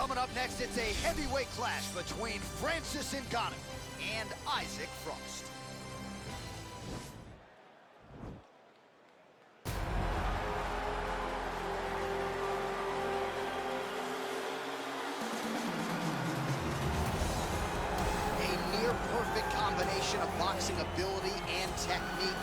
Coming up next, it's a heavyweight clash between Francis Ngannou and Isaac Frost. Perfect combination of boxing ability and technique.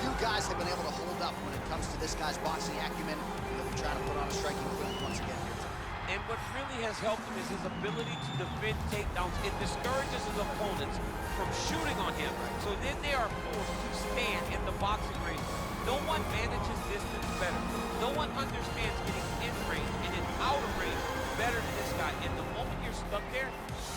Few guys have been able to hold up when it comes to this guy's boxing acumen. He'll be trying to put on a striking clinic once again here tonight. And what really has helped him is his ability to defend takedowns. It discourages his opponents from shooting on him, so then they are forced to stand in the boxing ring. No one manages distance better. No one understands getting in range and in out of range better than this guy. And the moment you're stuck there,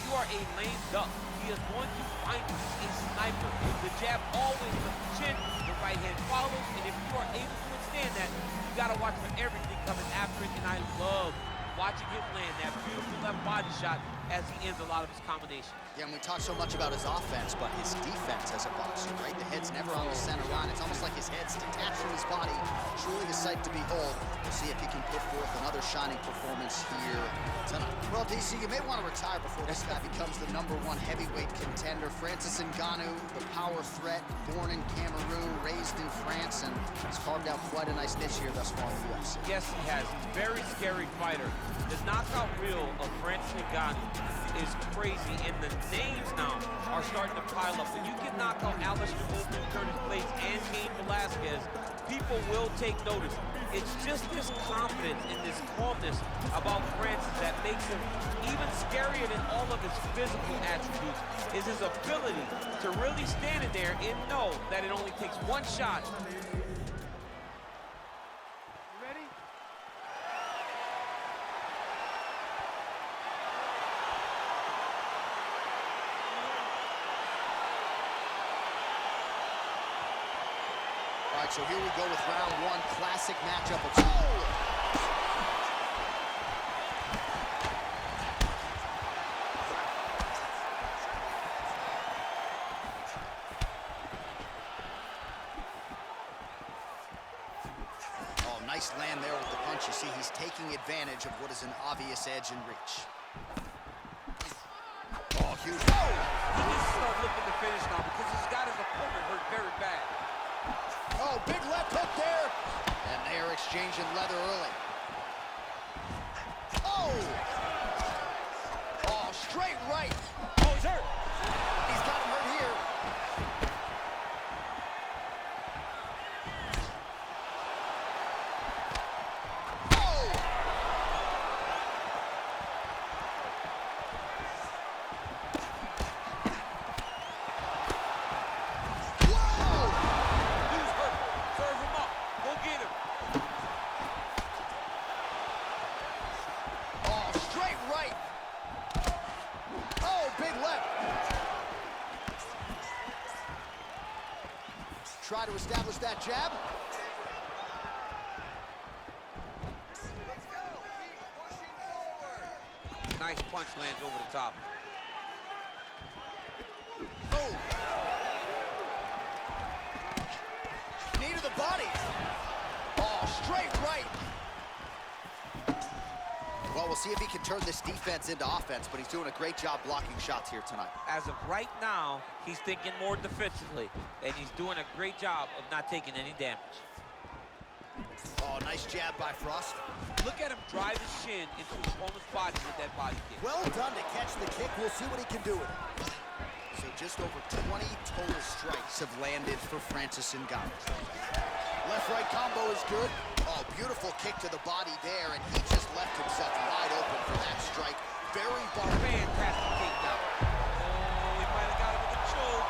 you are a lame duck. He is going to find you a sniper. The jab always at the chin, the right hand follows, and if you are able to withstand that, you got to watch for everything coming after it, and I love watching him land that beautiful left body shot as he ends a lot of his combinations. Yeah, and we talk so much about his offense, but his defense as a boxer, right? The head's never on the center line. It's almost like his head's detached from his body. Truly a sight to behold. We'll see if he can put forth another shining performance here tonight. Well, DC, you may want to retire before this guy becomes the #1 heavyweight contender. Francis Ngannou, the power threat, born in Cameroon, raised in France, and has carved out quite a nice niche here thus far in the UFC. Yes, he has. He's a very scary fighter. The knockout reel of Francis Ngannou is crazy, and the names now are starting to pile up. When you can knock out Alistair Overeem, Curtis Blades, and Cain Velasquez, people will take notice. It's just this confidence and this calmness about Francis that makes him even scarier than all of his physical attributes, is his ability to really stand in there and know that it only takes one shot. All right, so here we go with round one, classic matchup. Oh, nice land there with the punch. You see, he's taking advantage of what is an obvious edge and reach. Oh, huge. Oh! He needs to start looking to finish now because he's got his opponent hurt very bad. Oh, big left hook there. And they're exchanging leather early. Oh! Oh, straight right. Oh, he's hurt. He's got him hurt here. Oh! Try to establish that jab. Nice punch lands over the top. Oh! Knee to the body. Oh, straight right. Well, we'll see if he can turn this defense into offense, but he's doing a great job blocking shots here tonight. As of right now, he's thinking more defensively, and he's doing a great job of not taking any damage. Oh, nice jab by Frost. Look at him drive his shin into his opponent's body with that body kick. Well done to catch the kick. We'll see what he can do with it. So just over 20 total strikes have landed for Francis Ngannou. Left-right combo is good. Oh, beautiful kick to the body there, and he just left himself wide open for that strike. Very fantastic takedown. Oh, he might have got him with a choke.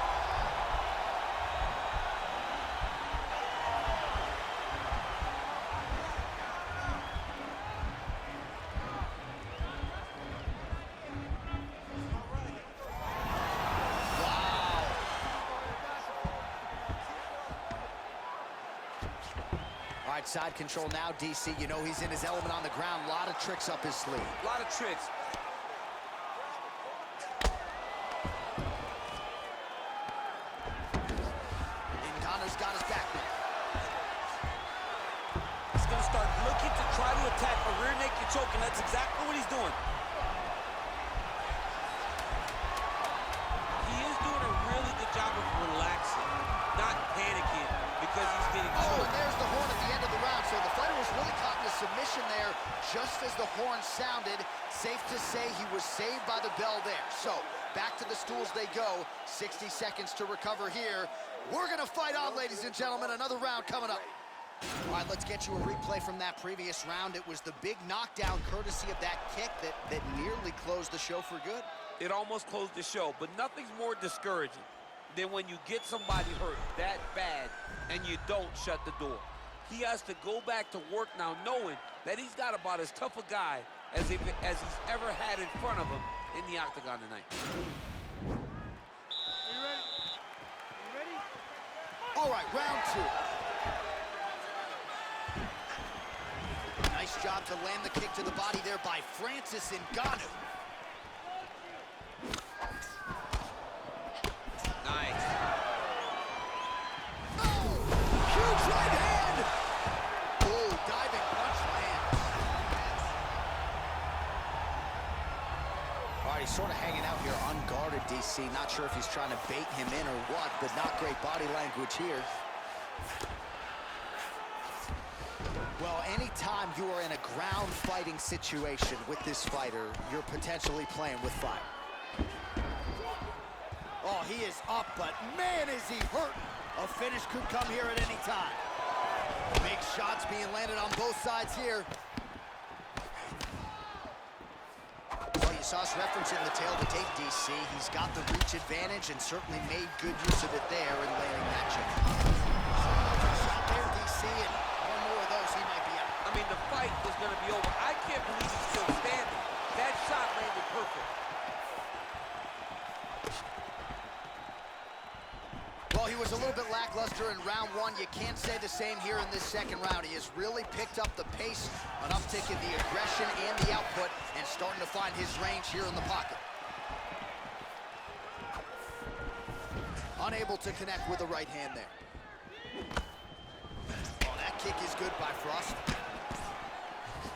All right, side control now, DC. You know he's in his element on the ground. A lot of tricks up his sleeve. A lot of tricks. Ngannou's got his back now. He's going to start looking to try to attack a rear naked choke, and that's exactly what he's doing. horn sounded. Safe to say he was saved by the bell there. So, back to the stools they go. 60 seconds to recover here. We're gonna fight on, ladies and gentlemen. Another round coming up. All right, let's get you a replay from that previous round. It was the big knockdown courtesy of that kick that nearly closed the show for good. It almost closed the show, but nothing's more discouraging than when you get somebody hurt that bad and you don't shut the door. He has to go back to work now knowing that he's got about as tough a guy as he's ever had in front of him in the octagon tonight. Are you ready? You ready? All right, round two. Nice job to land the kick to the body there by Francis Ngannou. Nice. Oh, huge right hand. Oh, diving punch lands. All right, he's sort of hanging out here unguarded, DC. Not sure if he's trying to bait him in or what, but not great body language here. Well, anytime you are in a ground fighting situation with this fighter, you're potentially playing with fire. Oh, he is up, but man, is he hurting. A finish could come here at any time. Big shots being landed on both sides here. Well, you saw us referencing the tail to tape, DC. He's got the reach advantage and certainly made good use of it there in landing that jab. Shot there, DC, and one more of those, he might be out. I mean, the fight is going to be over. I can't believe he's still standing. That shot landed perfect. Well, he was a little bit lackluster in round one. You can't say the same here in this second round. He has really picked up the pace, an uptick in the aggression and the output, and starting to find his range here in the pocket. Unable to connect with the right hand there. Oh, that kick is good by Frost.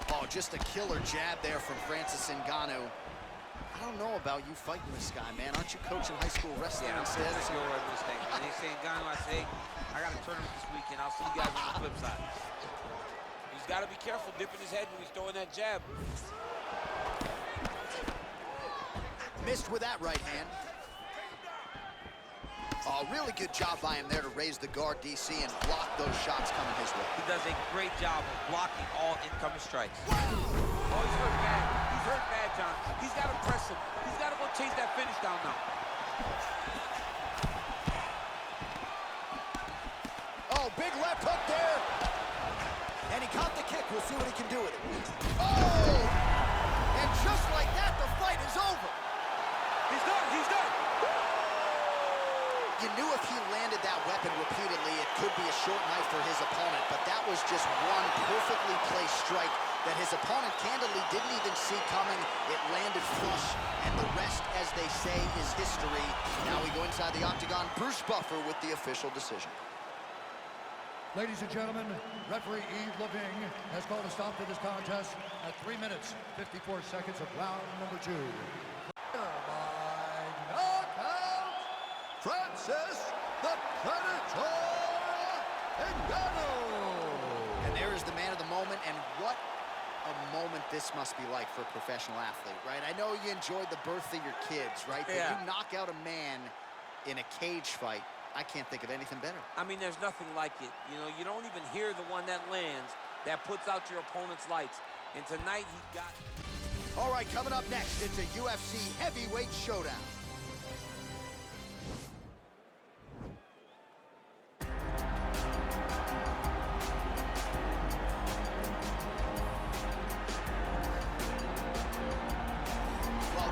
Oh, just a killer jab there from Francis Ngannou. I don't know about you fighting this guy, man. Aren't you coaching high school wrestling instead? I'm still right this thing. When they say Ngannou, I say, I got a tournament this weekend. I'll see you guys on the flip side. He's got to be careful dipping his head when he's throwing that jab. Missed with that right hand. Oh, really good job by him there to raise the guard, DC, and block those shots coming his way. He does a great job of blocking all incoming strikes. Oh, he's hurt bad. He's hurt bad, John. He's got to press him. He's got to go chase that finish down now. Oh, big left hook there. And he caught the kick. We'll see what he can do with it. Oh! And just like that, the fight is over. He's done. He's done. You knew if he landed that weapon repeatedly, it could be a short night for his opponent, but that was just one perfectly placed strike that his opponent candidly didn't even see coming. It landed flush, and the rest, as they say, is history. Now we go inside the octagon. Bruce Buffer with the official decision. Ladies and gentlemen, referee Yves Leving has called a stop to this contest at 3 minutes, 54 seconds of round number 2. Francis the Predator Ngannou. And there is the man of the moment, and what a moment this must be like for a professional athlete, right? I know you enjoyed the birth of your kids, right? Yeah. But you knock out a man in a cage fight, I can't think of anything better. I mean, there's nothing like it. You know, you don't even hear the one that lands that puts out your opponent's lights. And tonight, he got... All right, coming up next, it's a UFC heavyweight showdown.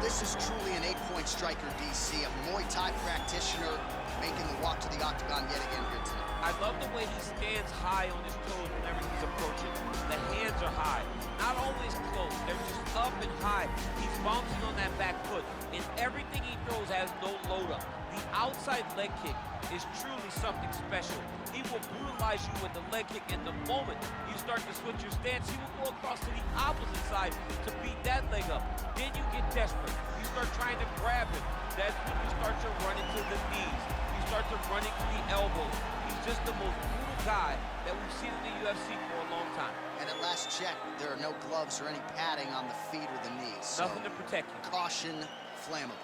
This is truly an 8-point striker, DC, a Muay Thai practitioner making the walk to the octagon yet again here tonight. I love the way he stands high on his toes whenever he's approaching. The hands are high, not always close. They're just up and high. He's bouncing on that back foot, and everything he throws has no load up. The outside leg kick is truly something special. He will brutalize you with the leg kick, and the moment you start to switch your stance, he will go across to the opposite side to beat that leg up. Then you get desperate. You start trying to grab him. That's when you start to run into the knees. You start to run into the elbows. He just the most brutal guy that we've seen in the UFC for a long time. And at last check, there are no gloves or any padding on the feet or the knees. Nothing to protect you. Caution, flammable.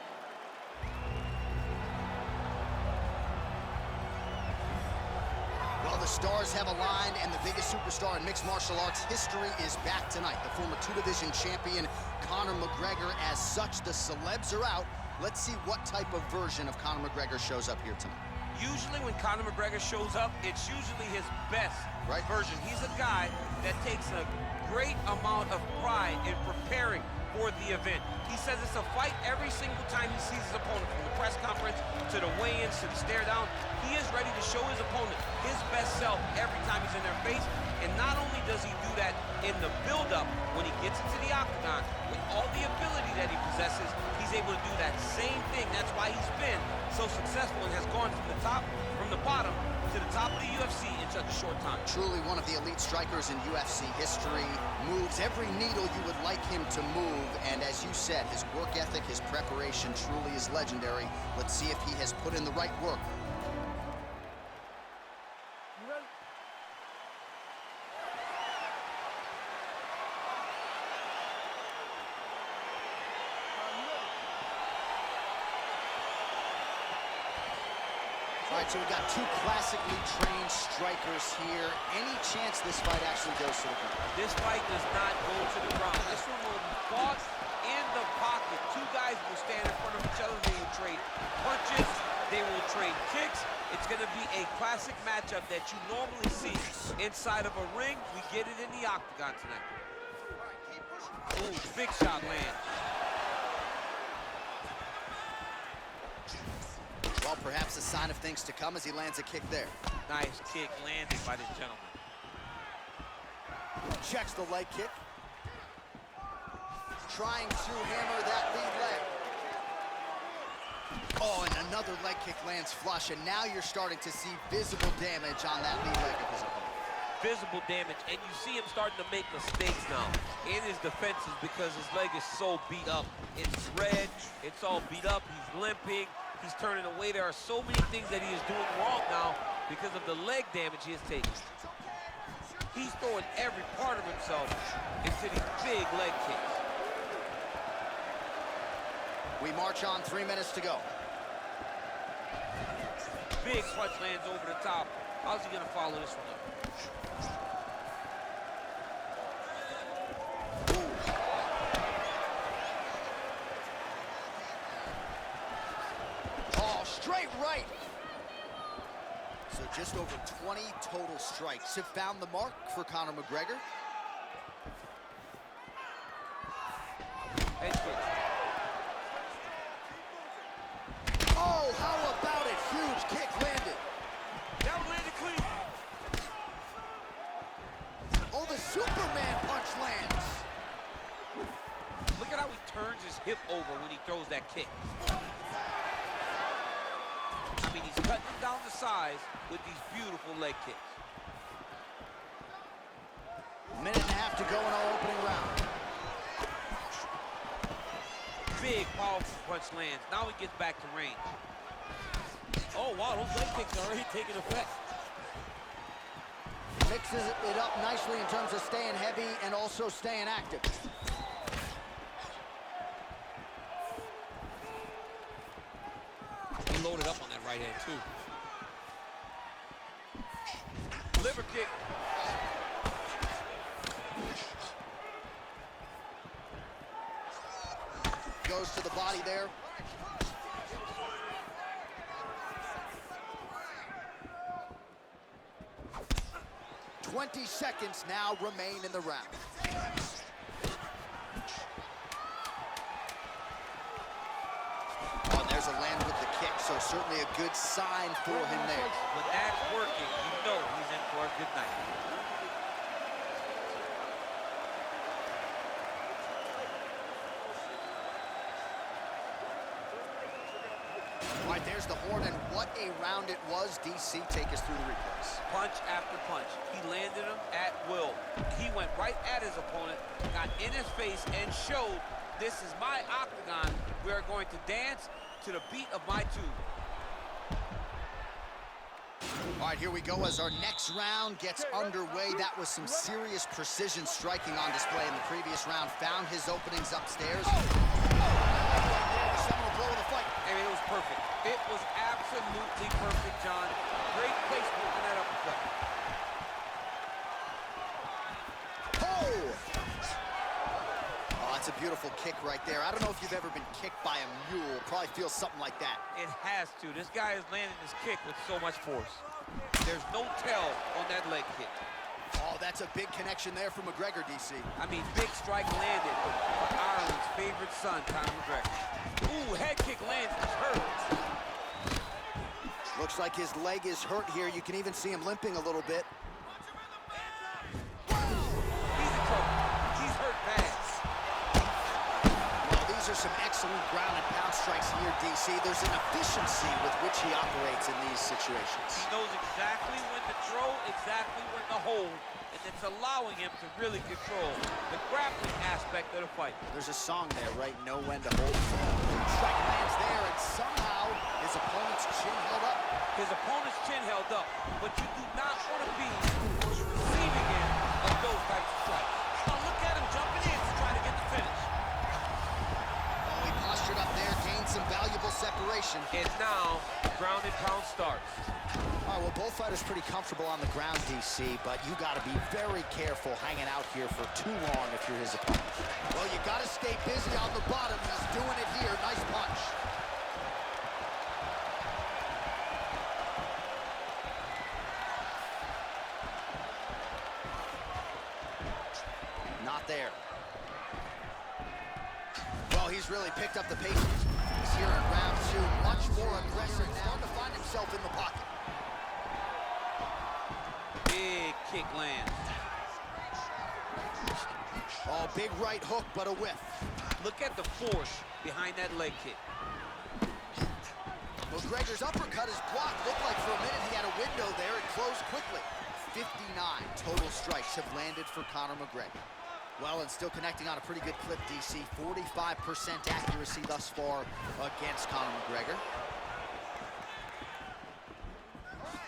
Well, the stars have aligned, and the biggest superstar in mixed martial arts history is back tonight. The former two-division champion, Conor McGregor. As such, the celebs are out. Let's see what type of version of Conor McGregor shows up here tonight. Usually when Conor McGregor shows up, it's usually his best version. He's a guy that takes a great amount of pride in preparing for the event. He says it's a fight every single time he sees his opponent, from the press conference to the weigh-ins to the stare down. He is ready to show his opponent his best self every time he's in their face. And not only does he do that in the build-up, when he gets into the octagon, with all the ability that he possesses, he's able to do that same thing. That's why he's been so successful and has gone from the bottom to the top of the UFC in such a short time. Truly one of the elite strikers in UFC history. Moves every needle you would like him to move. And as you said, his work ethic, his preparation truly is legendary. Let's see if he has put in the right work. All right, so we've got two classically trained strikers here. Any chance this fight actually goes to the ground? This fight does not go to the ground. This one will be fought in the pocket. Two guys will stand in front of each other. They will trade punches. They will trade kicks. It's going to be a classic matchup that you normally see inside of a ring. We get it in the octagon tonight. Ooh, big shot lands. Well, perhaps a sign of things to come as he lands a kick there. Nice kick landed by this gentleman. Checks the leg kick. Trying to hammer that lead leg. Oh, and another leg kick lands flush, and now you're starting to see visible damage on that lead leg of his opponent. Visible damage, and you see him starting to make mistakes now in his defenses because his leg is so beat up. It's red, it's all beat up, he's limping. He's turning away. There are so many things that he is doing wrong now because of the leg damage he has taken. He's throwing every part of himself into these big leg kicks. We march on, 3 minutes to go. Big punch lands over the top. How's he gonna follow this one up? Straight right. So just over 20 total strikes have found the mark for Conor McGregor. Oh, how about it? Huge kick landed. That landed clean. Oh, the Superman punch lands. Look at how he turns his hip over when he throws that kick. I mean, he's cutting down the size with these beautiful leg kicks. Minute and a half to go in our opening round. Big, powerful punch lands. Now he gets back to range. Oh, wow, those leg kicks are already taking effect. Mixes it up nicely in terms of staying heavy and also staying active. He loaded up on that right hand, too. Liver kick. Goes to the body there. "20 seconds now remain in the round. Oh, and there's a land with the kick, so certainly a good sign for him there. When that's working, you know he's in for a good night. All right, there's the horn, and what a round it was. DC, take us through the replays. Punch after punch. He landed him at will. He went right at his opponent, got in his face, and showed, this is my octagon. We are going to dance to the beat of my tune. All right, here we go as our next round gets underway. That was some serious precision striking on display in the previous round. Found his openings upstairs. The seminal blow of the fight. I mean, it was perfect. It was absolutely perfect, John. Great placement in that uppercut. Oh, that's a beautiful kick right there. I don't know if you've ever been kicked by a mule. Probably feels something like that. It has to. This guy is landing his kick with so much force. There's no tell on that leg kick. Oh, that's a big connection there from McGregor, DC. I mean, big strike landed for Ireland's favorite son, Conor McGregor. Ooh, head kick lands, it's hurt. Looks like his leg is hurt here. You can even see him limping a little bit. He's in trouble. He's hurt bad. Well, these are some excellent ground and pound strikes here, DC. There's an efficiency with which he operates in these situations. He knows exactly when to throw, exactly when to hold, and it's allowing him to really control the grappling aspect of the fight. There's a song there, right? Know when to hold. Strike lands there, and somehow his opponent's chin held up. His opponent's chin held up, but you do not want to be on the receiving end of those types of strikes. Now look at him jumping in to try to get the finish. Oh, he postured up there, gained some valuable separation. And now, ground and pound starts. All right, well, both fighters pretty comfortable on the ground, DC, but you got to be very careful hanging out here for too long if you're his opponent. Well, you got to stay busy on the bottom. He's doing it here. Nice punch. Not there. Well, he's really picked up the pace. He's here in round two, much more aggressive now to find himself in the pocket. Big kick lands. Oh, big right hook, but a whiff. Look at the force behind that leg kick. McGregor's uppercut is blocked. Looked like for a minute he had a window there. It closed quickly. 59 total strikes have landed for Conor McGregor. Well, and still connecting on a pretty good clip, DC. 45% accuracy thus far against Conor McGregor.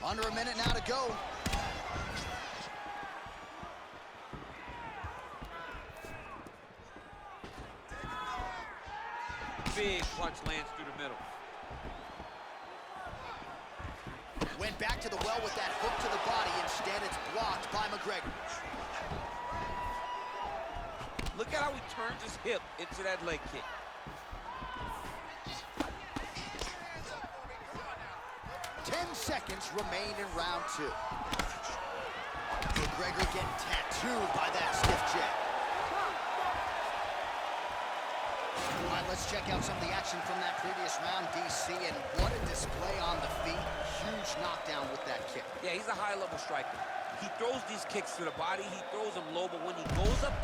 Under a minute now to go. Big punch lands through the middle. Went back to the well with that hook to the body. Instead, it's blocked by McGregor. Look at how he turns his hip into that leg kick. Ten seconds remain in round two. McGregor getting tattooed by that stiff jab. All right, let's check out some of the action from that previous round, DC, and what a display on the feet. Huge knockdown with that kick. Yeah, he's a high-level striker. He throws these kicks to the body. He throws them low, but when he goes up...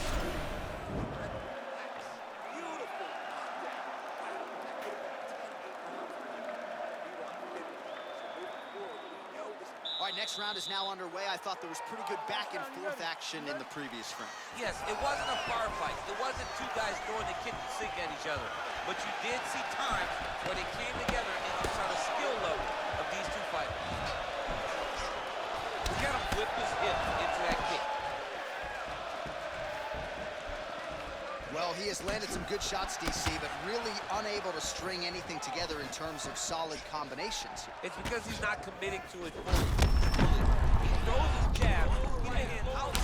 All right, next round is now underway. I thought there was pretty good back-and-forth action in the previous round. Yes, it wasn't a firefight. It wasn't two guys throwing the kick and sink at each other. But you did see times where they came together and you saw the skill level of these two fighters. Look at him whip his hip into that kick. Well, he has landed some good shots, DC, but really unable to string anything together in terms of solid combinations. It's because he's not committing to it fully. He throws his jab, right hand out.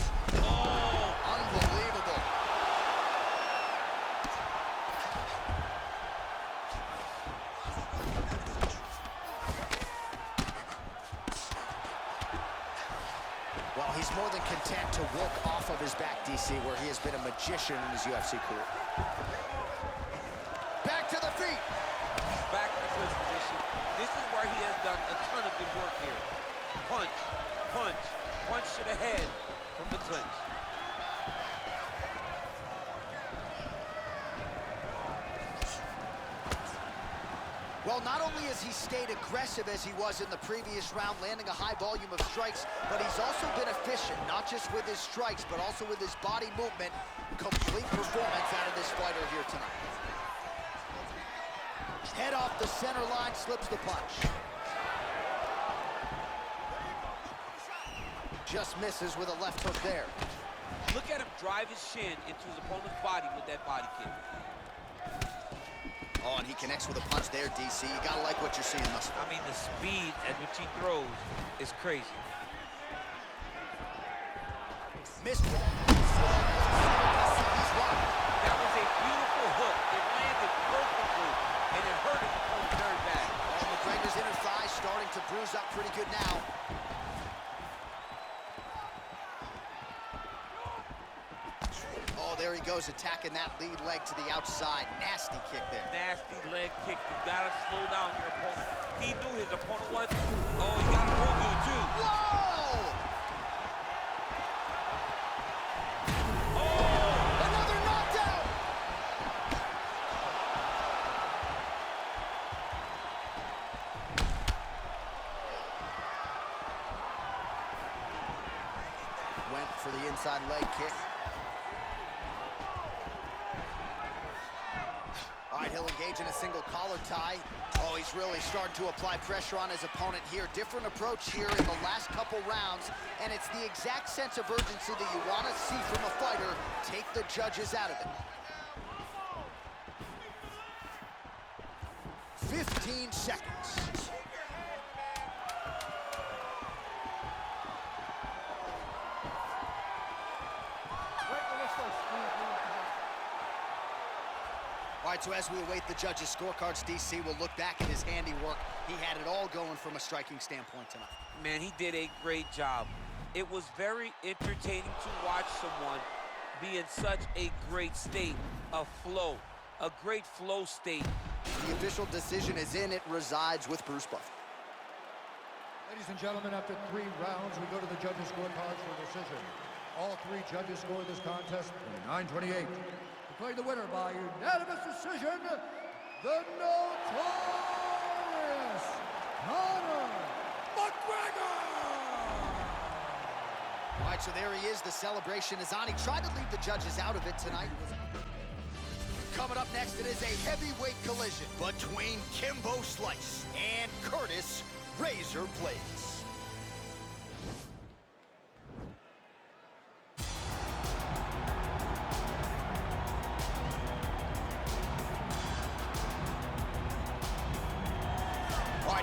Oh, unbelievable. Well, he's more than content to work off of his back, DC, where he has been a magician in his UFC career. Back to the feet. Back into his position. This is where he has done a ton of good work here. Punch, punch, punch to the head from the clinch. Well, not only has he stayed aggressive as he was in the previous round, landing a high volume of strikes, but he's also been efficient, not just with his strikes, but also with his body movement. Complete performance out of this fighter here tonight. Head off the center line, slips the punch. just misses with a left hook there. Look at him drive his shin into his opponent's body with that body kick. Oh, and he connects with a punch there, DC. You gotta like what you're seeing thus far. I mean, the speed at which he throws is crazy. Missed it. That was a beautiful hook. It landed perfectly, and it hurt his opponent very bad. Oh, McGregor's inner thigh starting to bruise up pretty good now. Oh, there he goes, attacking that lead leg to the outside. Nasty kick there. Nasty leg kick. You gotta slow down your opponent. He knew his opponent was. Oh, he got a real good too. Whoa! Oh! Another knockdown! Went for the inside leg kick. All right, he'll engage in a single collar tie. Oh, he's really starting to apply pressure on his opponent here. Different approach here in the last couple rounds, and it's the exact sense of urgency that you want to see from a fighter. Take the judges out of it. 15 seconds. All right, so as we await the judges' scorecards, DC will look back at his handiwork. He had it all going from a striking standpoint tonight. Man, he did a great job. It was very entertaining to watch someone be in such a great state of flow, a great flow state. The official decision is in. It resides with Bruce Buffer. Ladies and gentlemen, after 3 rounds, we go to the judges' scorecards for decision. All 3 judges scored this contest 9-28. Declaring the winner by unanimous decision, the notorious Conor McGregor! All right, so there he is. The celebration is on. He tried to leave the judges out of it tonight. Coming up next, it is a heavyweight collision between Kimbo Slice and Curtis Razor Blades.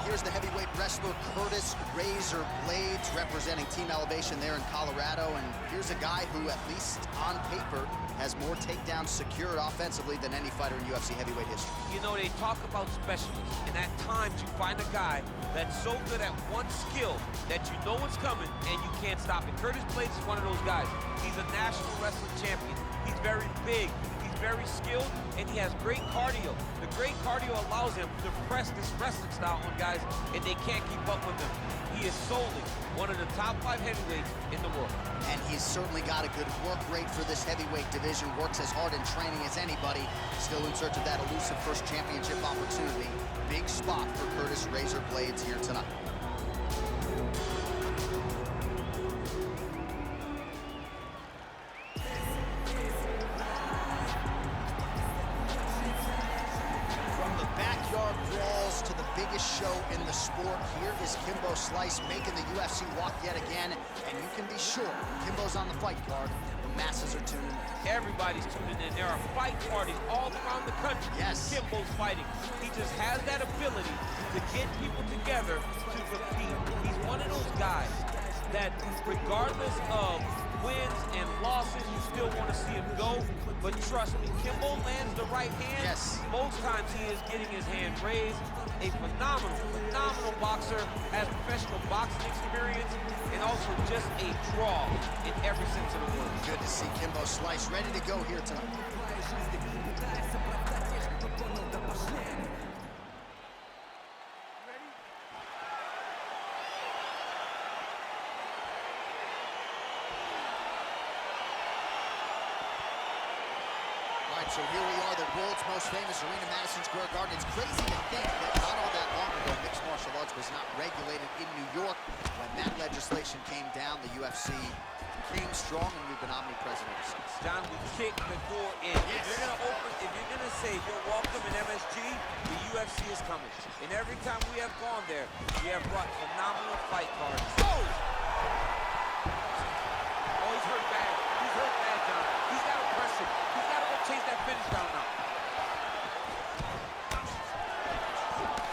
Here's the heavyweight wrestler Curtis Razor Blades representing Team Elevation there in Colorado. And here's a guy who, at least on paper, has more takedowns secured offensively than any fighter in UFC heavyweight history. You know, they talk about specialists, and at times you find a guy that's so good at one skill that you know it's coming and you can't stop it. Curtis Blades is one of those guys. He's a national wrestling champion. He's very big. Very skilled, and he has great cardio. The great cardio allows him to press this wrestling style on guys, and they can't keep up with him. He is solely one of the top 5 heavyweights in the world. And he's certainly got a good work rate for this heavyweight division, works as hard in training as anybody, still in search of that elusive first championship opportunity. Big spot for Curtis Razor Blades here tonight. To the biggest show in the sport, here is Kimbo Slice making the UFC walk yet again, and you can be sure Kimbo's on the fight card. The masses are tuning in. Everybody's tuning in. There are fight parties all around the country. Yes. Kimbo's fighting. He just has that ability to get people together to compete. He's one of those guys that, regardless of wins and losses, you still want to see him go. But trust me, Kimbo lands the right hand. Yes. Most times he is getting his hand raised. A phenomenal boxer, has professional boxing experience, and also just a draw in every sense of the word. Good to see Kimbo Slice ready to go here tonight. So here we are, the world's most famous arena, Madison Square Garden. It's crazy to think that not all that long ago, mixed martial arts was not regulated in New York. When that legislation came down, the UFC came strong, and we've been omnipresent ever since. John, we kick the door in. Yes. If you're gonna say you're welcome in MSG, the UFC is coming. And every time we have gone there, we have brought phenomenal fight cards. Oh! chase that finish round now.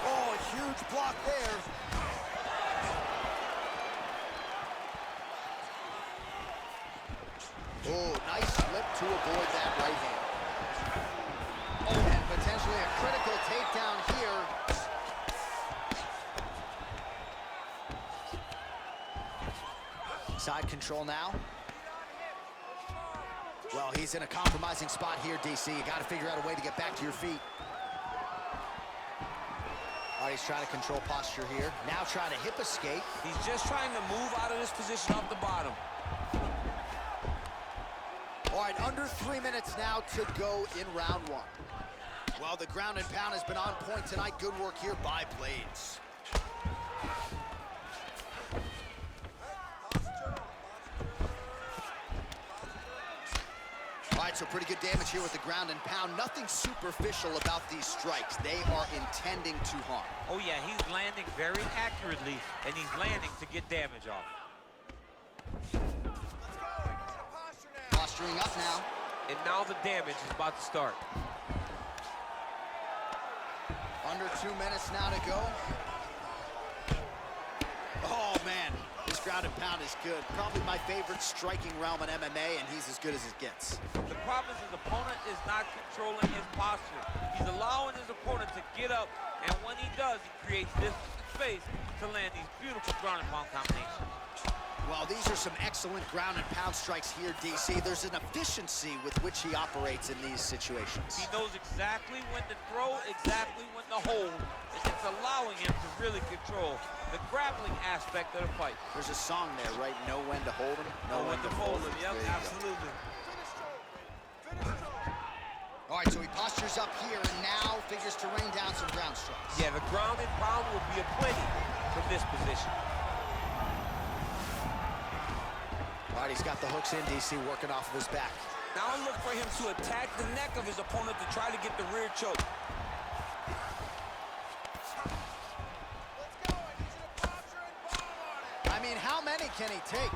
Oh, a huge block there. Oh, nice slip to avoid that right hand. Oh, and potentially a critical takedown here. Side control now. Well, he's in a compromising spot here, DC. You got to figure out a way to get back to your feet. All right, he's trying to control posture here. Now trying to hip escape. He's just trying to move out of this position off the bottom. All right, under 3 minutes now to go in round one. Well, the ground and pound has been on point tonight. Good work here by Blades. All right, so pretty good damage here with the ground and pound. Nothing superficial about these strikes. They are intending to harm. Oh yeah, he's landing very accurately, and he's landing to get damage off. Posturing up now. And now the damage is about to start. Under 2 minutes now to go. Oh, man. This ground and pound is good. Probably my favorite striking realm in MMA, and he's as good as it gets. The problem is his opponent is not controlling his posture. He's allowing his opponent to get up, and when he does, he creates distance and space to land these beautiful ground and pound combinations. Well, these are some excellent ground and pound strikes here, DC. There's an efficiency with which he operates in these situations. He knows exactly when to throw, exactly when to hold, and it's allowing him to really control the grappling aspect of the fight. There's a song there, right? Know when to hold him, Know when to fold him. Yep, There you go. absolutely. All right, so he postures up here and now figures to rain down some ground strikes. Yeah, the ground and pound will be a plenty from this position. All right, he's got the hooks in, DC, working off of his back. Now look for him to attack the neck of his opponent to try to get the rear choke. I mean, how many can he take?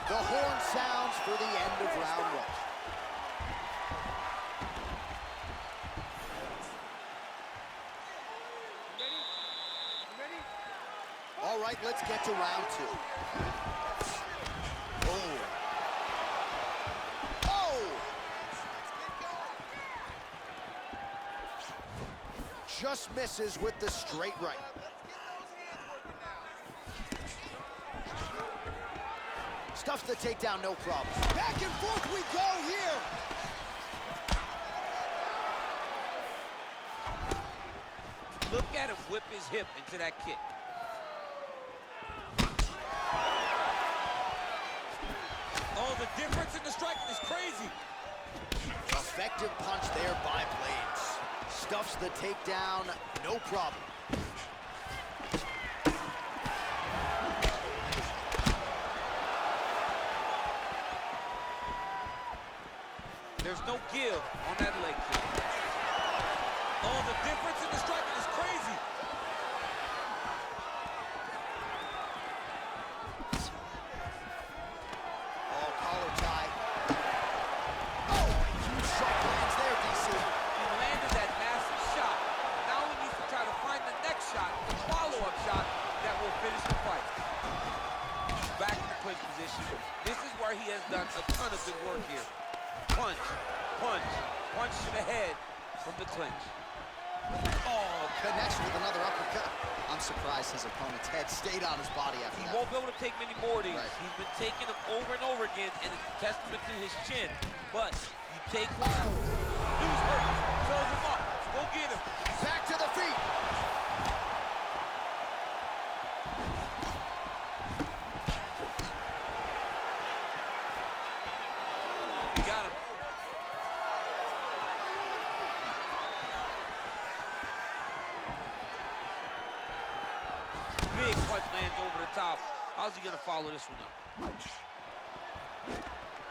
The horn sounds for the end of round one. All right, let's get to round two. Oh. Oh! Just misses with the straight right. Stuffs the takedown, no problem. Back and forth we go here. Look at him whip his hip into that kick. Oh, the difference in the striking is crazy. Effective punch there by Blades. Stuffs the takedown, no problem. There's no give on that leg kick. Oh, the difference in the striking is crazy. Oh, collar tie. Oh, huge shot lands there, DC. He landed that massive shot. Now he needs to try to find the next shot, the follow-up shot that will finish the fight. Back in the clinch position. This is where he has done a ton of good work here. Punch, punch, punch to the head from the clinch. Oh, connects with another uppercut. I'm surprised his opponent's head stayed on his body after He that. won't be able to take many more of these. Right. He's been taking them over and over again, and it's a testament to his chin. But you take one, lose hurt, fills him up. Go get him. Back to the feet. You got him. Big punch lands over the top. How's he gonna follow this one up?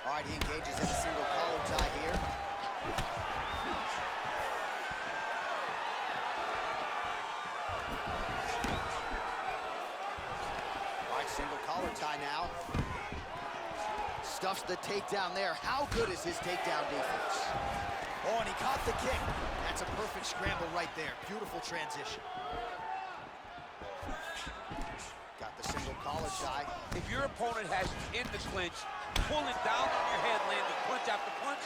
All right, he engages in a single collar tie here. All right, single collar tie now. Stuffs the takedown there. How good is his takedown defense? Oh, and he caught the kick. That's a perfect scramble right there. Beautiful transition. Got the single collar tie. If your opponent has you in the clinch, pulling down on your head, landing punch after punch,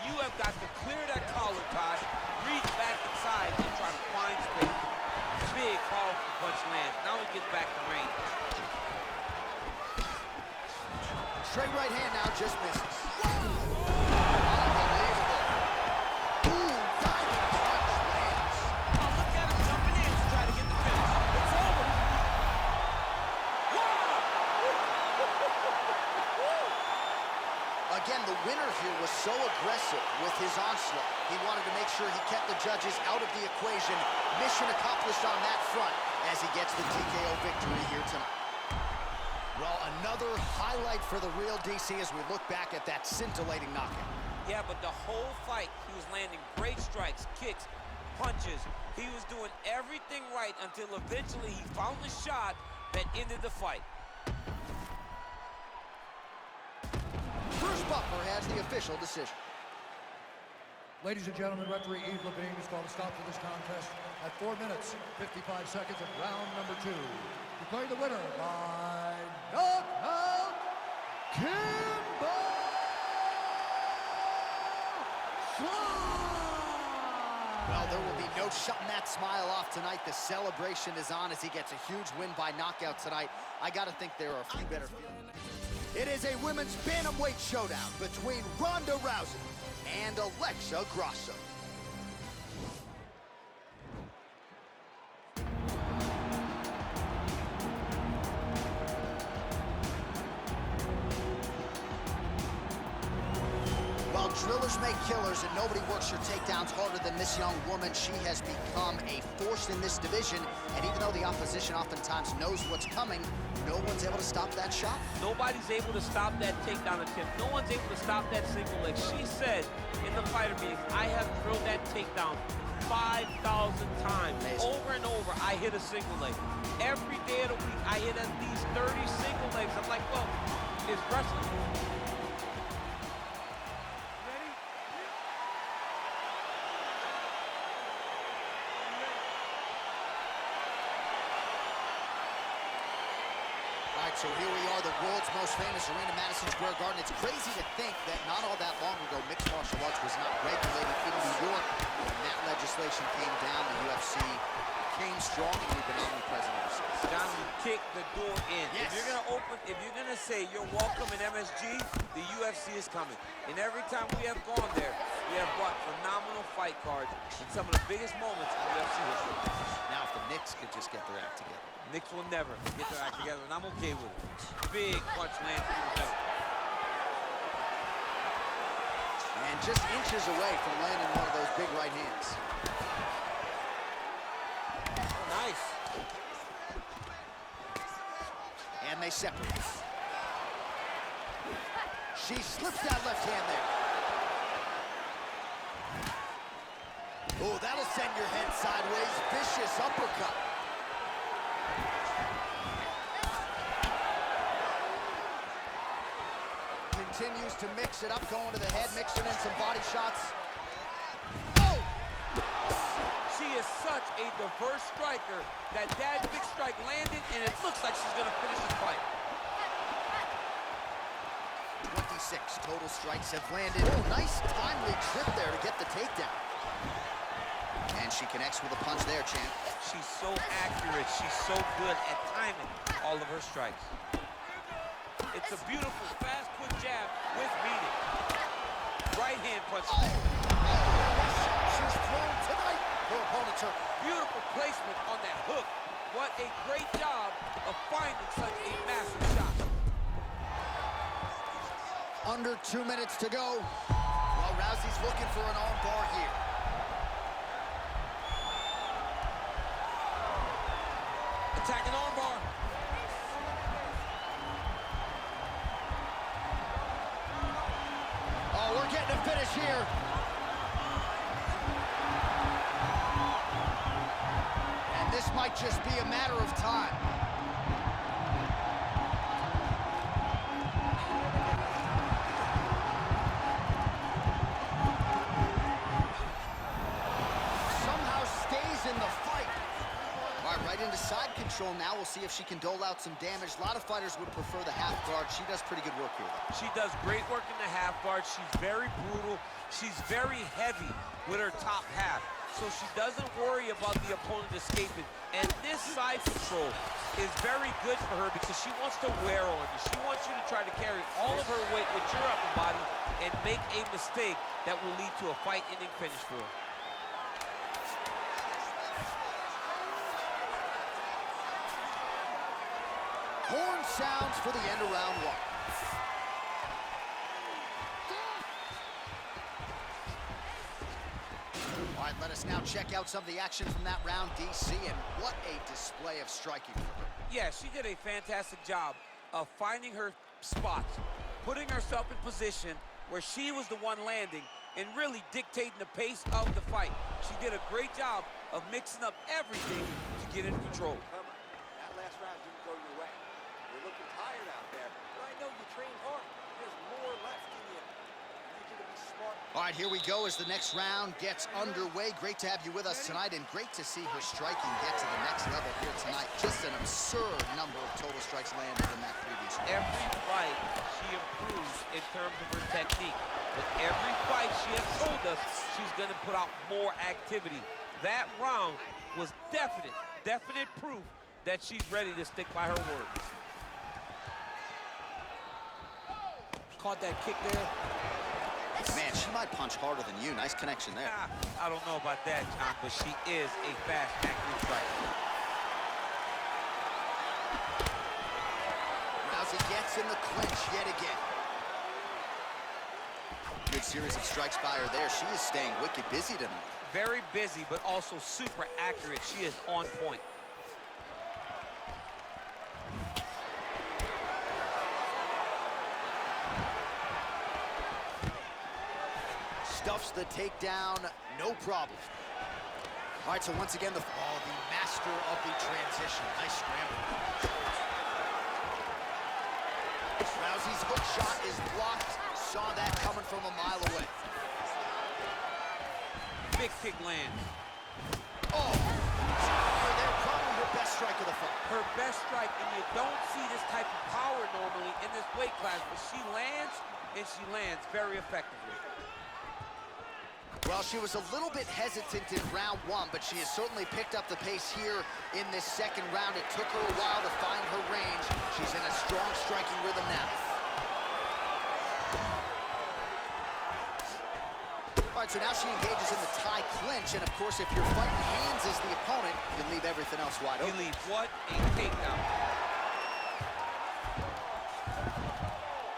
you have got to clear that collar tie, reach back inside, and try to find space. Big, powerful punch lands. Now he gets back to range. Straight right hand now, just misses. Unbelievable. Ooh, diving punch lands. Oh, look at him jumping in to try to get the finish. It's over. Again, the winner here was so aggressive with his onslaught. He wanted to make sure he kept the judges out of the equation. Mission accomplished on that front as he gets the TKO victory here tonight. Well, another highlight for the real DC as we look back at that scintillating knockout. Yeah, but the whole fight, he was landing great strikes, kicks, punches. He was doing everything right until eventually he found the shot that ended the fight. Bruce Butler has the official decision. Ladies and gentlemen, referee Yves Levine has called a stop to this contest at 4 minutes, 55 seconds of round number 2. Declaring the winner by knockout, Kimbo Slice! Well, there will be no shutting that smile off tonight. The celebration is on as he gets a huge win by knockout tonight. I got to think there are a few better feelings. It is a women's bantamweight showdown between Ronda Rousey and Alexa Grasso. Well, drillers make killers, and nobody works your takedowns harder than this young woman. She has become a force in this division, and even though the opposition oftentimes knows what's coming, no one's able to stop that shot. Nobody's able to stop that takedown attempt. No one's able to stop that single leg. She said in the fighter meetings, I have drilled that takedown 5,000 times. Amazing. Over and over, I hit a single leg. Every day of the week, I hit at least 30 single legs. I'm like, well, is wrestling... So here we are, the world's most famous arena, Madison Square Garden. It's crazy to think that not all that long ago, mixed martial arts was not regulated in New York. When that legislation came down, the UFC came strong, and we've been omnipresent ever since. John, you kick the door in. Yes. If you're gonna say you're welcome in MSG, the UFC is coming. And every time we have gone there, we have brought phenomenal fight cards and some of the biggest moments in UFC history. Now, if the Knicks could just get their act together. Knicks will never get their act together, and I'm okay with it. Big punch lands through the middle. And just inches away from landing one of those big right hands. Oh, nice. And they separate. She slips that left hand there. Oh, that'll send your head sideways. Vicious uppercut. Continues to mix it up, going to the head, mixing in some body shots. Oh! She is such a diverse striker that big strike landed, and it looks like she's gonna finish this fight. 26 total strikes have landed. Oh, nice timely trip there to get the takedown. And she connects with a punch there, champ. She's so accurate. She's so good at timing all of her strikes. It's a beautiful, fast, quick jab with meaning. Right hand punch. Oh. She's thrown tonight. Her opponent's hurt. Beautiful placement on that hook. What a great job of finding such a massive shot. Under 2 minutes to go. Well, Rousey's looking for an arm bar here. Attacking arm bar. Oh, we're getting a finish here. And this might just be a matter of time. side control now. We'll see if she can dole out some damage. A lot of fighters would prefer the half guard. She does pretty good work here, though. She does great work in the half guard. She's very brutal. She's very heavy with her top half. So she doesn't worry about the opponent escaping. And this side control is very good for her because she wants to wear on you. She wants you to try to carry all of her weight with your upper body and make a mistake that will lead to a fight-ending finish for her. Horn sounds for the end of round one. All right, let us now check out some of the action from that round, DC, and what a display of striking for her. Yeah, she did a fantastic job of finding her spots, putting herself in position where she was the one landing and really dictating the pace of the fight. She did a great job of mixing up everything to get in control. That last round didn't go your way. You're looking tired out there, but I know you trained hard. There's more left in you. I need you to be smart. All right, here we go as the next round gets underway. Great to have you with us tonight, and great to see her striking get to the next level here tonight. Just an absurd number of total strikes landed in that previous round. Every fight, she improves in terms of her technique. With every fight, she has told us she's going to put out more activity. That round was definite proof that she's ready to stick by her word. Caught that kick there. Man, she might punch harder than you. Nice connection there. I don't know about that, John, but she is a fast, accurate striker. Rousey gets in the clinch yet again. Good series of strikes by her there. She is staying wicked busy tonight. Very busy, but also super accurate. She is on point. Stuffs the takedown, no problem. All right, so once again, the master of the transition. Nice scramble. Rousey's hook shot is blocked. Saw that coming from a mile away. Big kick lands. Oh, they're probably her best strike of the fight. Her best strike, and you don't see this type of power normally in this weight class, but she lands, and she lands very effectively. Well, she was a little bit hesitant in round one, but she has certainly picked up the pace here in this second round. It took her a while to find her range. She's in a strong striking rhythm now. All right, so now she engages in the tie clinch, and of course, if you're fighting hands as the opponent, you leave everything else wide open. You leave what? A takedown.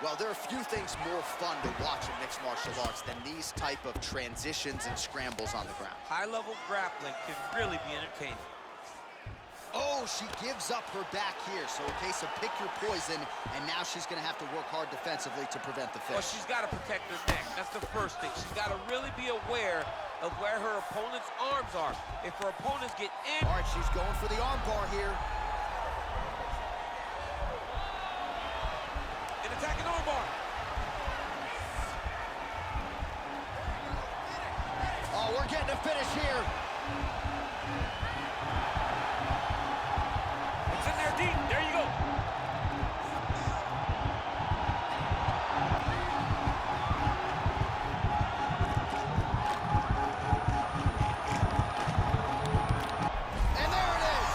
Well, there are few things more fun to watch in mixed martial arts than these type of transitions and scrambles on the ground. High-level grappling can really be entertaining. Oh, she gives up her back here, so a case of pick your poison, and now she's going to have to work hard defensively to prevent the finish. Well, she's got to protect her neck. That's the first thing. She's got to really be aware of where her opponent's arms are. If her opponents get in... All right, she's going for the arm bar here. An attacking arm bar. Oh, we're getting a finish here. It's in there deep. There you go. And there it is.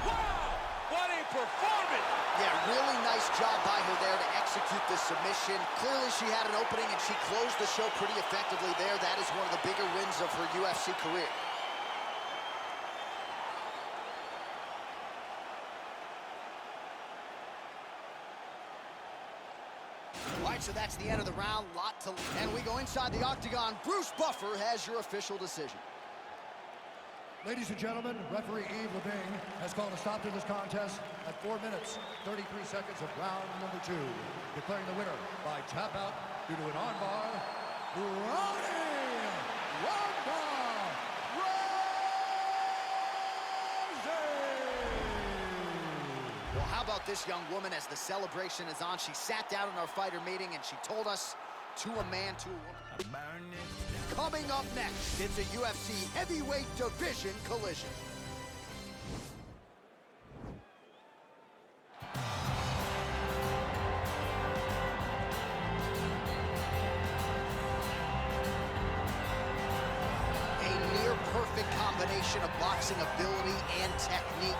Wow! What a performance! Yeah, really nice job by her there to execute the submission. Clearly she had an opening and she closed the show pretty effectively there. That is one of the bigger wins of her UFC career. All right, so that's the end of the round. And we go inside the octagon. Bruce Buffer has your official decision. Ladies and gentlemen, referee Yves Levine has called a stop to this contest at 4 minutes, 33 seconds of round number 2, declaring the winner by tap out due to an armbar, Well, how about this young woman as the celebration is on? She sat down in our fighter meeting and she told us, to a man, to a woman. Coming up next, it's a UFC heavyweight division collision. combination of boxing ability and technique.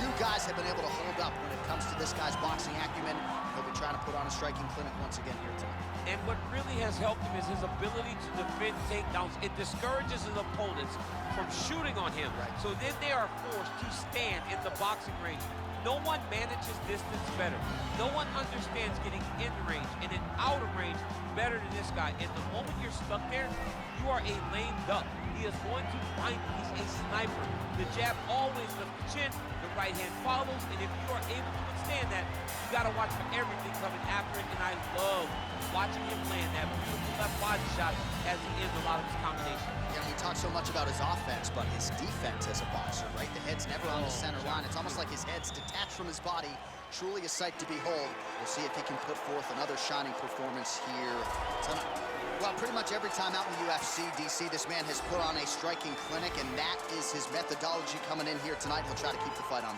Few guys have been able to hold up when it comes to this guy's boxing acumen. He'll be trying to put on a striking clinic once again here tonight. And what really has helped him is his ability to defend takedowns. It discourages his opponents from shooting on him. Right. So then they are forced to stand in the boxing range. No one manages distance better. No one understands getting in range and in out of range better than this guy. And the moment you're stuck there, you are a lame duck. He is going to find you. He's a sniper. The jab always lifts the chin. The right hand follows. And if you are able to withstand that, you got to watch for everything coming after it. And I love watching him land that beautiful left body shot as he ends a lot of his combinations. Yeah, we talk so much about his offense, but his defense as a boxer, right? The head's never on the center line. It's almost like his head's detached from his body. Truly a sight to behold. We'll see if he can put forth another shining performance here tonight. Well, pretty much every time out in the UFC, DC, this man has put on a striking clinic, and that is his methodology coming in here tonight. He'll try to keep the fight on.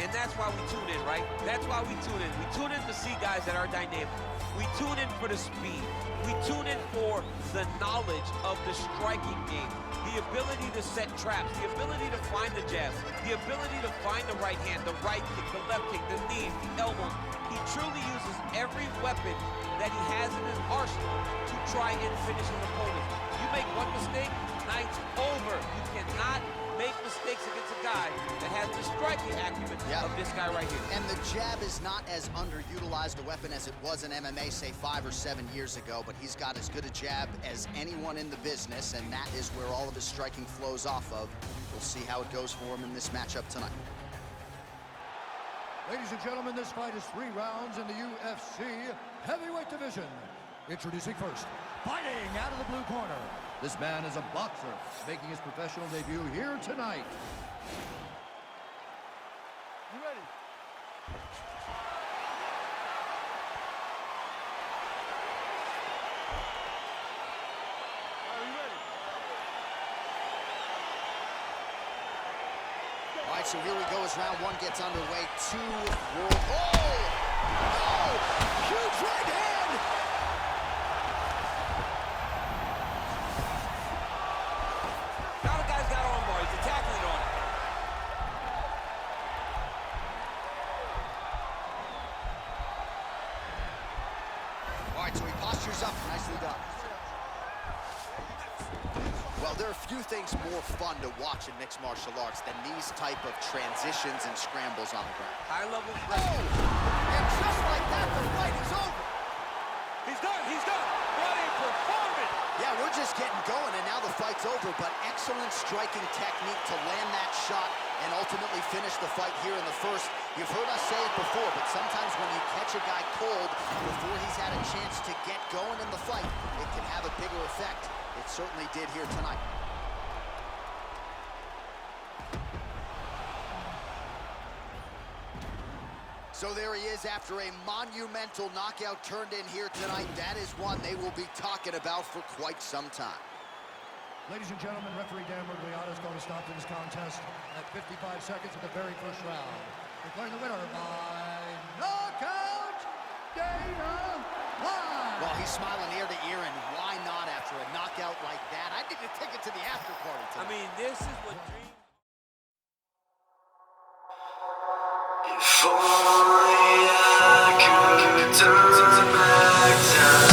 And that's why we tune in, right? That's why we tune in. We tune in to see guys that are dynamic. We tune in for the speed. We tune in for the knowledge of the striking game, the ability to set traps, the ability to find the jab, the ability to find the right hand, the right kick, the left kick, the knees, the elbows. He truly uses every weapon that he has in his arsenal to try and finish his opponent. You make one mistake, night's over. You cannot make mistakes against a guy that has the striking acumen of this guy right here. And the jab is not as underutilized a weapon as it was in MMA, say 5 or 7 years ago, but he's got as good a jab as anyone in the business, and that is where all of his striking flows off of. We'll see how it goes for him in this matchup tonight. Ladies and gentlemen, this fight is 3 rounds in the UFC heavyweight division. Introducing first, fighting out of the blue corner. This man is a boxer, making his professional debut here tonight. You ready? Are you ready? All right, so here we go as round 1 gets underway. 2 world... Oh! Huge right hand! Now the guy's got arm bar. He's attacking it on it. All right, so he postures up. Nicely done. Well, there are few things more fun to watch in mixed martial arts than these type of transitions and scrambles on the ground. High-level Oh! And just like that, the fight is over. He's done. He's done. What a performance. Yeah, we're just getting going, and now the fight's over, but excellent striking technique to land that shot and ultimately finish the fight here in the first. You've heard us say it before, but sometimes when you catch a guy cold before he's had a chance to get going in the fight, it can have a bigger effect. It certainly did here tonight. So there he is after a monumental knockout turned in here tonight. That is one they will be talking about for quite some time. Ladies and gentlemen, referee Dan Mergliata is going to stop this contest at 55 seconds of the very first round. Declaring the winner by knockout, Dana White. Well, he's smiling ear to ear, and why not after a knockout like that? I need a ticket to the after party tonight. I mean, this is what dreams... If only I could turn back time.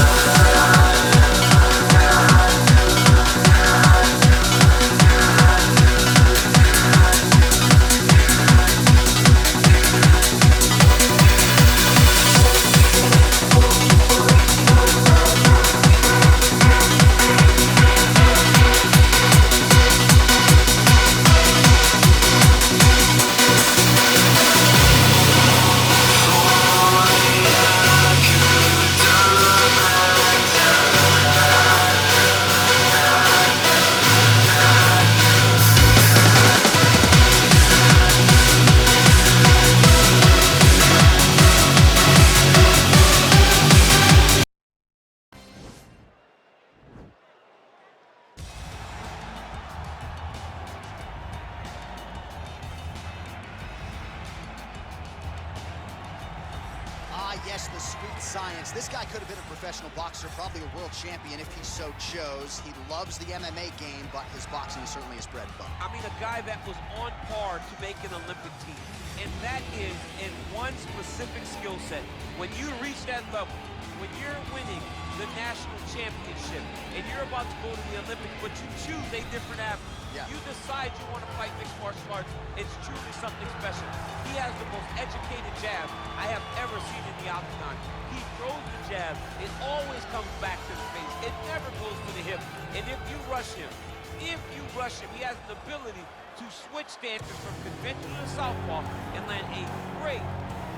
street science. This guy could have been a professional boxer, probably a world champion if he so chose. He loves the MMA game, but his boxing is certainly his bread and butter. I mean, a guy that was on par to make an Olympic team. And that is in one specific skill set. When you reach that level, when you're winning the national championship and you're about to go to the Olympics, but you choose a different avenue. Yeah. You decide you want to fight mixed martial arts. It's truly something special. He has the most educated jab I have ever seen in the octagon. He throws the jab. It always comes back to the face. It never goes to the hip. And if you rush him, he has an ability to switch stances from conventional to southpaw and land a great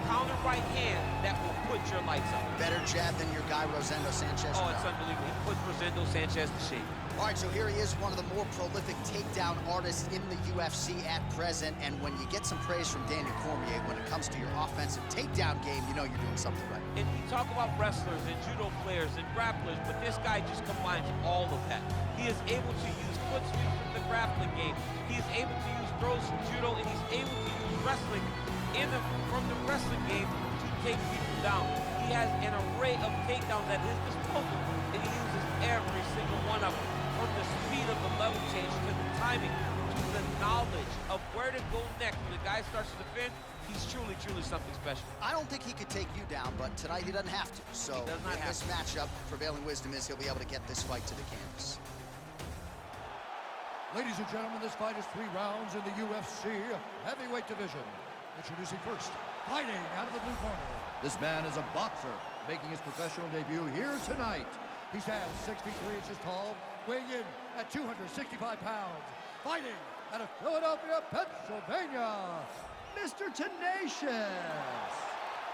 counter right hand that will put your lights up. Better jab than your guy, Rosendo Sanchez? Oh, it's unbelievable. He puts Rosendo Sanchez to shame. All right, so here he is, one of the more prolific takedown artists in the UFC at present. And when you get some praise from Daniel Cormier when it comes to your offensive takedown game, you know you're doing something right. And we talk about wrestlers and judo players and grapplers, but this guy just combines all of that. He is able to use foot sweeps from the grappling game. He is able to use throws from judo, and he's able to use wrestling from the wrestling game to take people down. He has an array of takedowns at his disposal, and he uses every single one of them. From the speed of the level change to the timing to the knowledge of where to go next when the guy starts to defend, he's truly, truly something special. I don't think he could take you down, but tonight he doesn't have to. So He does not in have this to. matchup, prevailing wisdom is he'll be able to get this fight to the canvas. Ladies and gentlemen, this fight is 3 rounds in the UFC heavyweight division. Introducing first, fighting out of the blue corner. This man is a boxer, making his professional debut here tonight. He stands 63 inches tall, weighing in at 265 pounds. Fighting out of Philadelphia, Pennsylvania, Mr. Tenacious.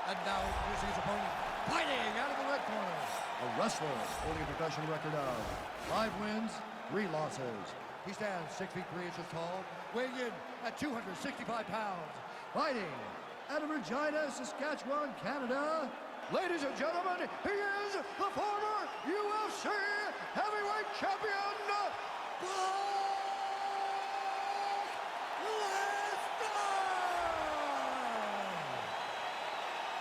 And now introducing his opponent, fighting out of the red corner. A wrestler holding a professional record of 5 wins, 3 losses. He stands 6 feet 3 inches tall, weighing in at 265 pounds. Fighting out of Regina, Saskatchewan, Canada. Ladies and gentlemen, he is the former UFC heavyweight champion, Brock Lesnar!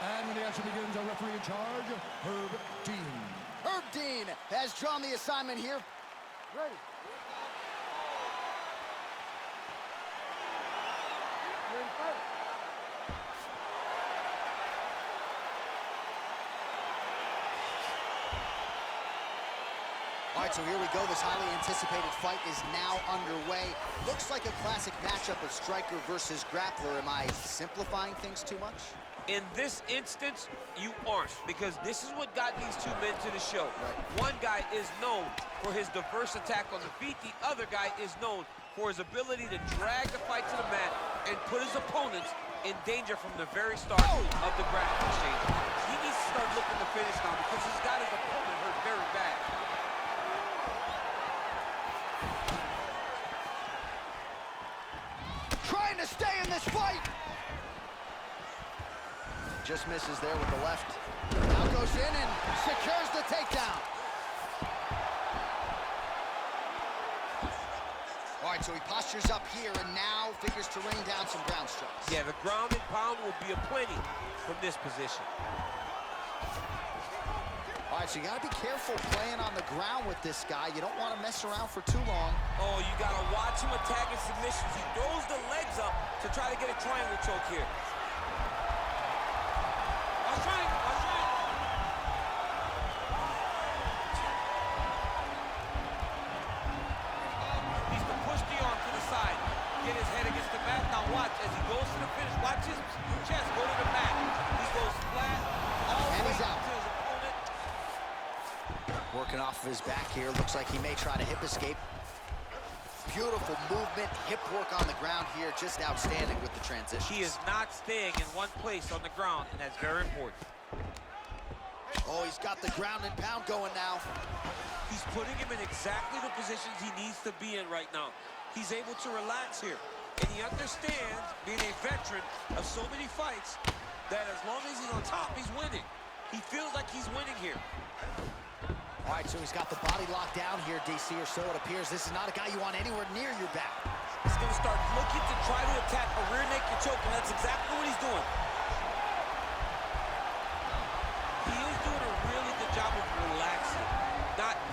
And when the action begins, our referee in charge, Herb Dean. Herb Dean has drawn the assignment here. Ready. You're in fight. All right, so here we go. This highly anticipated fight is now underway. Looks like a classic matchup of striker versus grappler. Am I simplifying things too much? In this instance, you aren't, because this is what got these two men to the show. Right. One guy is known for his diverse attack on the feet. The other guy is known for his ability to drag the fight to the mat and put his opponents in danger from the very start of the grappling exchange. He needs to start looking to finish now because he's got his opponent hurt very bad. Trying to stay in this fight. Just misses there with the left. Now goes in and secures the takedown. All right, so he postures up here and now figures to rain down some ground strikes. Yeah, the ground and pound will be aplenty from this position. All right, so you gotta be careful playing on the ground with this guy. You don't want to mess around for too long. Oh, you gotta watch him attacking submissions. He throws the legs up to try to get a triangle choke here. Needs to push the arm to the side, get his head against the mat. Now watch as he goes to the finish. Watch his chest go to the mat. He goes flat, all the And way he's out. to his opponent. Working off of his back here. Looks like he may try to hip escape. Beautiful movement, hip work on the ground here. Just outstanding with the transition. He is not staying in one place on the ground, and that's very important. Oh, he's got the ground and pound going now. He's putting him in exactly the positions he needs to be in right now. He's able to relax here. And he understands, being a veteran of so many fights, that as long as he's on top, he's winning. He feels like he's winning here. All right, so he's got the body locked down here, DC, or so it appears. This is not a guy you want anywhere near your back. He's going to start looking to try to attack a rear naked choke, and that's exactly what he's doing. He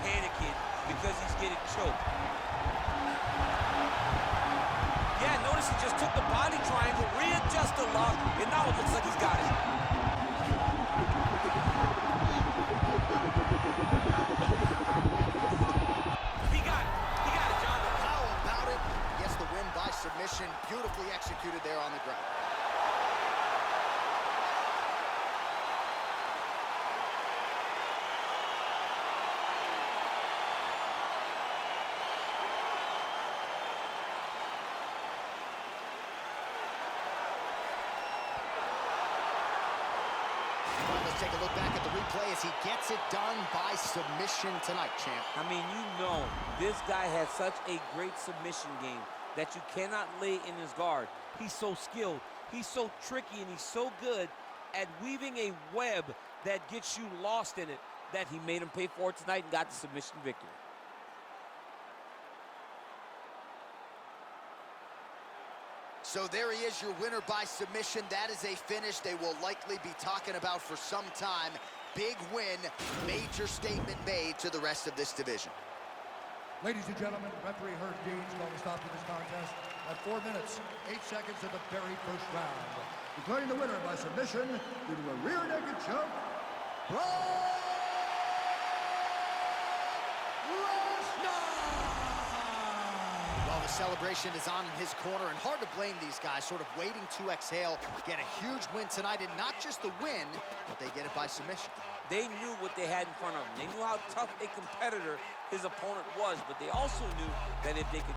panicking because he's getting choked. Yeah, notice he just took the body triangle, readjust the lock, and now it looks like he's got it. He got it, John. How about it? Gets the win by submission. Beautifully executed there on the ground. Let's take a look back at the replay as he gets it done by submission tonight, champ. I mean, you know, this guy has such a great submission game that you cannot lay in his guard. He's so skilled, he's so tricky, and he's so good at weaving a web that gets you lost in it that he made him pay for it tonight and got the submission victory. So there he is, your winner by submission. That is a finish they will likely be talking about for some time. Big win, major statement made to the rest of this division. Ladies and gentlemen, referee Herb Dean's going to stop to this contest at 4 minutes, 8 seconds of the very first round. Declaring the winner by submission due to a rear naked choke, Lesnar! Well, the celebration is on in his corner, and hard to blame these guys, sort of waiting to exhale, get a huge win tonight, and not just the win, but they get it by submission. They knew what they had in front of them. They knew how tough a competitor his opponent was, but they also knew that if they could